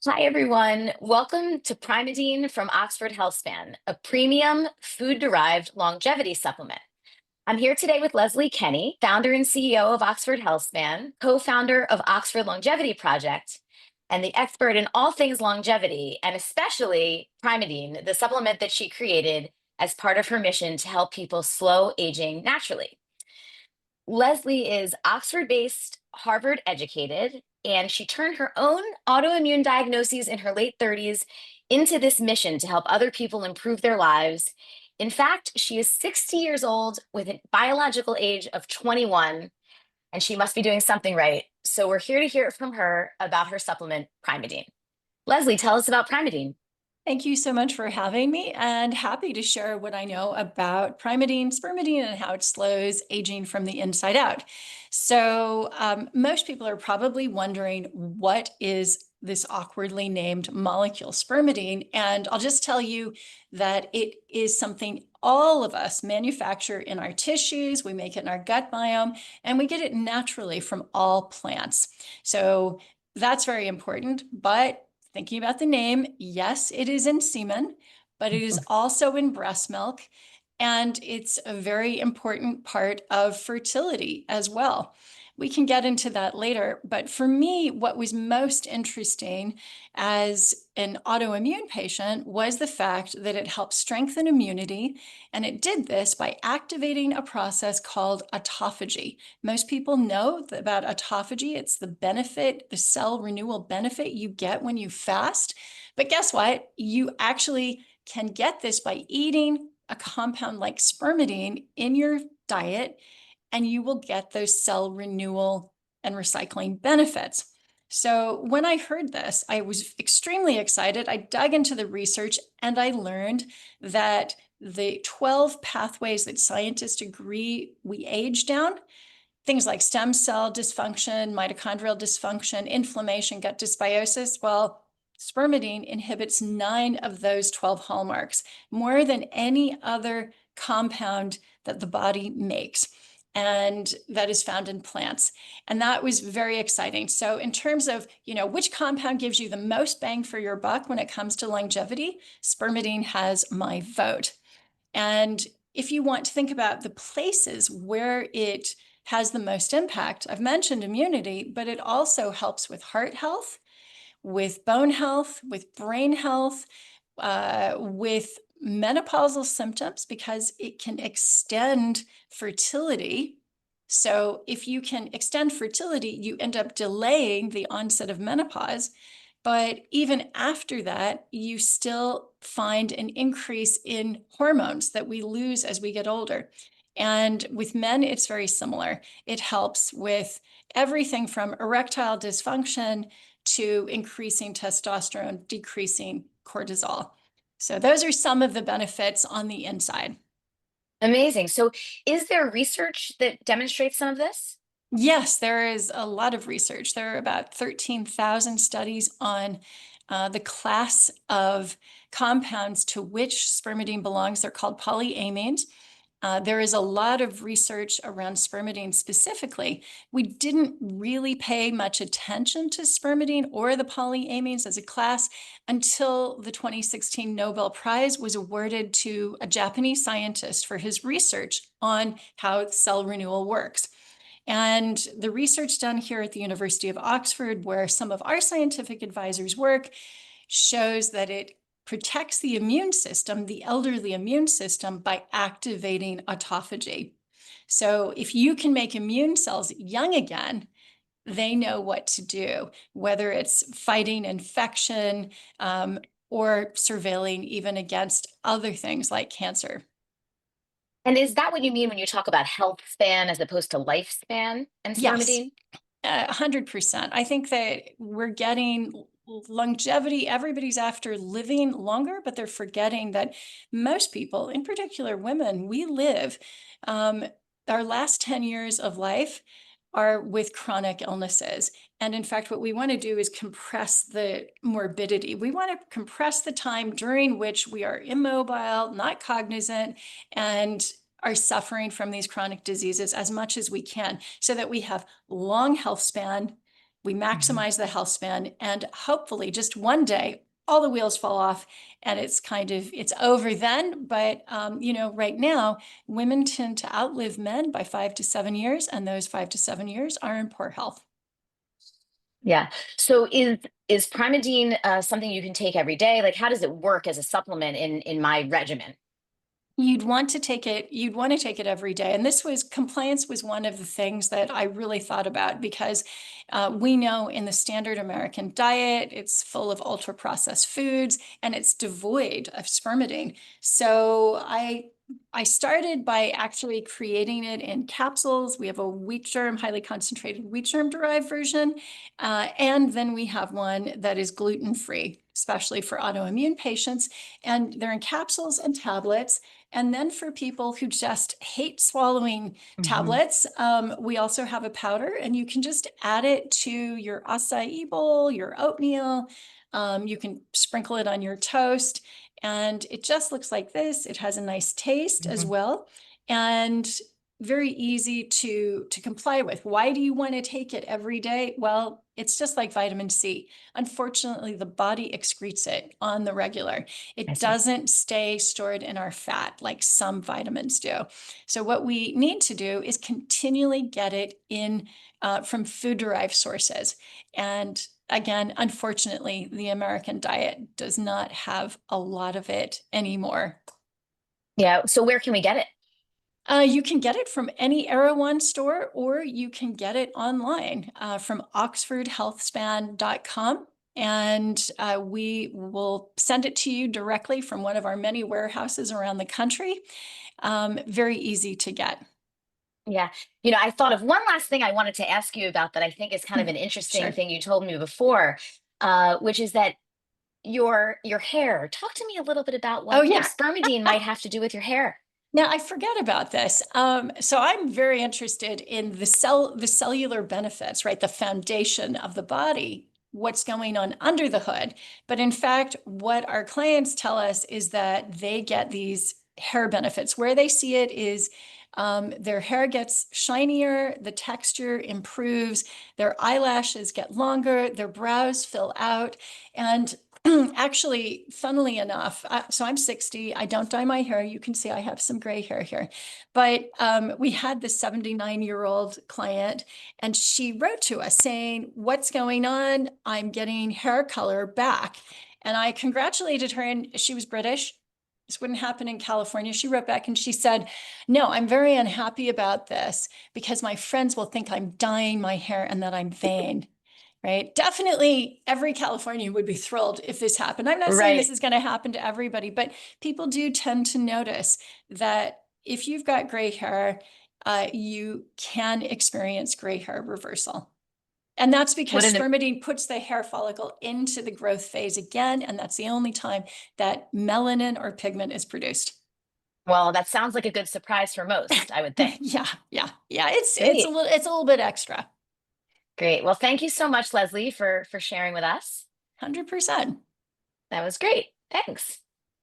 Hi, everyone. Welcome to Primeadine from Oxford Healthspan, a premium food-derived longevity supplement. I'm here today with Leslie Kenny, founder and CEO of Oxford Healthspan, co-founder of Oxford Longevity Project, and the expert in all things longevity, and especially Primeadine, the supplement that she created as part of her mission to help people slow aging naturally. Leslie is Oxford based, Harvard educated, and she turned her own autoimmune diagnoses in her late 30s into this mission to help other people improve their lives. In fact, she is 60 years old with a biological age of 21, and she must be doing something right. So we're here to hear from her about her supplement, Primeadine. Leslie, tell us about Primeadine. Thank you so much for having me, and happy to share what I know about Primeadine, spermidine, and how it slows aging from the inside out. Most people are probably wondering, what is this awkwardly named molecule, spermidine? And I'll just tell you that it is something all of us manufacture in our tissues. We make it in our gut biome, and we get it naturally from all plants. So that's very important. But thinking about the name, yes, it is in semen, but it is also in breast milk. And it's a very important part of fertility as well. We can get into that later. But for me, what was most interesting as an autoimmune patient was the fact that it helps strengthen immunity. And it did this by activating a process called autophagy. Most people know about autophagy. It's the benefit, the cell renewal benefit you get when you fast. But guess what? You actually can get this by eating a compound like spermidine in your diet, and you will get those cell renewal and recycling benefits. So when I heard this, I was extremely excited. I dug into the research and I learned that the 12 pathways that scientists agree we age down, things like stem cell dysfunction, mitochondrial dysfunction, inflammation, gut dysbiosis, well, spermidine inhibits 9 of those 12 hallmarks, more than any other compound that the body makes, and that is found in plants. And that was very exciting. So in terms of, which compound gives you the most bang for your buck when it comes to longevity, spermidine has my vote. And if you want to think about the places where it has the most impact, I've mentioned immunity, but it also helps with heart health, with bone health, with brain health, with menopausal symptoms, because it can extend fertility. So if you can extend fertility, you end up delaying the onset of menopause. But even after that, you still find an increase in hormones that we lose as we get older. And with men, it's very similar. It helps with everything from erectile dysfunction to increasing testosterone, decreasing cortisol. So those are some of the benefits on the inside. Amazing. So, is there research that demonstrates some of this? Yes, there is a lot of research. There are about 13,000 studies on the class of compounds to which spermidine belongs. They're called polyamines. There is a lot of research around spermidine specifically. We didn't really pay much attention to spermidine or the polyamines as a class until the 2016 Nobel Prize was awarded to a Japanese scientist for his research on how cell renewal works. And the research done here at the University of Oxford, where some of our scientific advisors work, shows that it protects the immune system, the elderly immune system, by activating autophagy. So if you can make immune cells young again, they know what to do, whether it's fighting infection or surveilling even against other things like cancer. And is that what you mean when you talk about health span as opposed to lifespan and Yes, spermidine? 100%. I think that we're getting longevity. Everybody's after living longer, but they're forgetting that most people, in particular women, we live um, our last 10 years of life are with chronic illnesses. And in fact, what we want to do is compress the morbidity. We want to compress the time during which we are immobile, not cognizant, and are suffering from these chronic diseases as much as we can, so that we have long health span, we Mhm. maximize the health span, and hopefully just one day all the wheels fall off and it's over then. But right now women tend to outlive men by 5 to 7 years, and those 5 to 7 years are in poor health. Yeah. So is Primeadine something you can take every day? Like, how does it work as a supplement in my regimen? You'd want to take it every day. And compliance was one of the things that I really thought about, because we know in the standard American diet, it's full of ultra processed foods and it's devoid of spermidine. So I started by actually creating it in capsules. We have a wheat germ, highly concentrated wheat germ derived version. And then we have one that is gluten-free, especially for autoimmune patients. And they're in capsules and tablets. And then for people who just hate swallowing Hmm. tablets, we also have a powder, and you can just add it to your acai bowl, your oatmeal. You can sprinkle it on your toast, and it just looks like this. It has a nice taste as Hmm. well, and very easy to comply with. Why do you want to take it every day? Well, it's just like vitamin C. Unfortunately, the body excretes it on the regular. I It see. doesn't stay stored in our fat like some vitamins do. So what we need to do is continually get it in from food-derived sources. And again, unfortunately, the American diet does not have a lot of it anymore. Yeah. So where can we get it? You can get it from any Erewhon store, or you can get it online from oxfordhealthspan.com. And we will send it to you directly from one of our many warehouses around the country. Very easy to get. Yeah. I thought of one last thing I wanted to ask you about that I think is kind of an interesting Sure. thing you told me before, which is that your hair. Talk to me a little bit about Oh, what yeah. spermidine might have to do with your hair. Now, I forget about this. So I'm very interested in the cellular benefits, right? The foundation of the body, what's going on under the hood. But in fact, what our clients tell us is that they get these hair benefits. Where they see it is their hair gets shinier, the texture improves, their eyelashes get longer, their brows fill out, and actually, funnily enough, so I'm 60. I don't dye my hair. You can see I have some gray hair here. But we had this 79-year-old client, and she wrote to us saying, "What's going on? I'm getting hair color back." And I congratulated her, and she was British. This wouldn't happen in California. She wrote back and she said, "No, I'm very unhappy about this because my friends will think I'm dyeing my hair and that I'm vain." Right? Definitely every Californian would be thrilled if this happened. I'm not saying Right. this is going to happen to everybody, but people do tend to notice that if you've got gray hair, you can experience gray hair reversal. And that's What because an spermidine puts the hair follicle into the growth phase again, and that's the only time that melanin or pigment is produced. Well, that sounds like a good surprise for most, I would think. Yeah, yeah, yeah. It's a Great. little bit extra. Great. Well, thank you so much, Leslie, for sharing with us. 100%. That was great. Thanks.